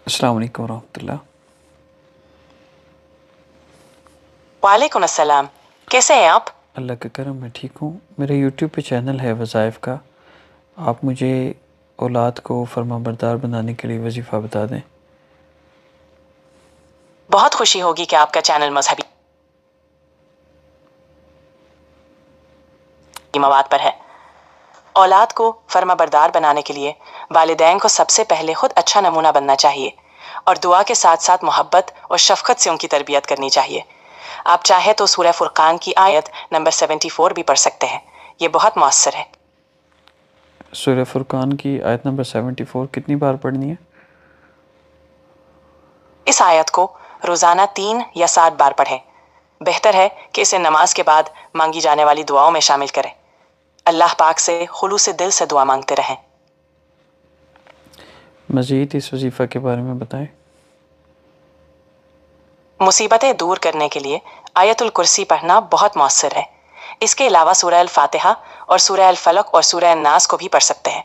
السلام علیکم ورحمۃ اللہ۔ وعلیکم السلام، کیسے ہیں آپ؟ اللہ کا کرم میں ٹھیک ہوں۔ میرے یوٹیوب پہ چینل ہے وظائف کا، آپ مجھے اولاد کو فرما بردار بنانے کے لیے وظیفہ بتا دیں۔ بہت خوشی ہوگی کہ آپ کا چینل مذہبی مواد پر ہے۔ اولاد کو فرما بردار بنانے کے لیے والدین کو سب سے پہلے خود اچھا نمونہ بننا چاہیے اور دعا کے ساتھ ساتھ محبت اور شفقت سے ان کی تربیت کرنی چاہیے۔ آپ چاہے تو سورہ فرقان کی آیت نمبر 74 بھی پڑھ سکتے ہیں، یہ بہت مؤثر ہے۔ سورہ فرقان کی آیت نمبر 74 کتنی بار پڑھنی ہے؟ اس آیت کو روزانہ 3 یا 7 بار پڑھیں۔ بہتر ہے کہ اسے نماز کے بعد مانگی جانے والی دعاؤں میں شامل کریں۔ اللہ پاک سے خلوص دل سے دعا مانگتے رہیں۔ مزید اس وظیفہ کے بارے میں بتائیں۔ مصیبتیں دور کرنے کے لیے آیت الکرسی پڑھنا بہت مؤثر ہے۔ اس کے علاوہ سورہ الفاتحہ اور سورہ الفلق اور سورہ الناس کو بھی پڑھ سکتے ہیں۔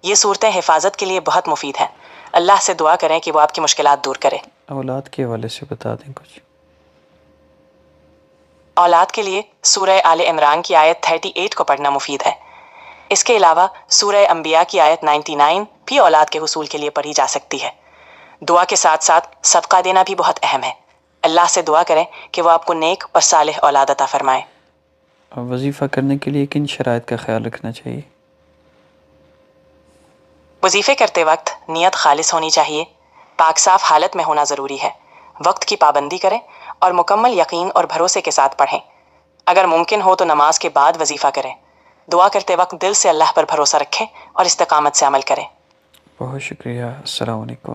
یہ صورتیں حفاظت کے لیے بہت مفید ہیں۔ اللہ سے دعا کریں کہ وہ آپ کی مشکلات دور کرے۔ اولاد کے حوالے سے بتا دیں کچھ۔ اولاد کے لیے سورہ آل عمران کی آیت 38 کو پڑھنا مفید ہے۔ اس کے علاوہ سورہ انبیاء کی آیت 99 بھی اولاد کے حصول کے لیے پڑھی جا سکتی ہے۔ دعا کے ساتھ ساتھ صدقہ دینا بھی بہت اہم ہے۔ اللہ سے دعا کریں کہ وہ آپ کو نیک اور صالح اولاد عطا فرمائے۔ وظیفہ کرنے کے لیے کن شرائط کا خیال رکھنا چاہیے؟ وظیفے کرتے وقت نیت خالص ہونی چاہیے، پاک صاف حالت میں ہونا ضروری ہے، وقت کی پابندی کریں اور مکمل یقین اور بھروسے کے ساتھ پڑھیں۔ اگر ممکن ہو تو نماز کے بعد وظیفہ کریں۔ دعا کرتے وقت دل سے اللہ پر بھروسہ رکھیں اور استقامت سے عمل کریں۔ بہت شکریہ۔ السلام علیکم۔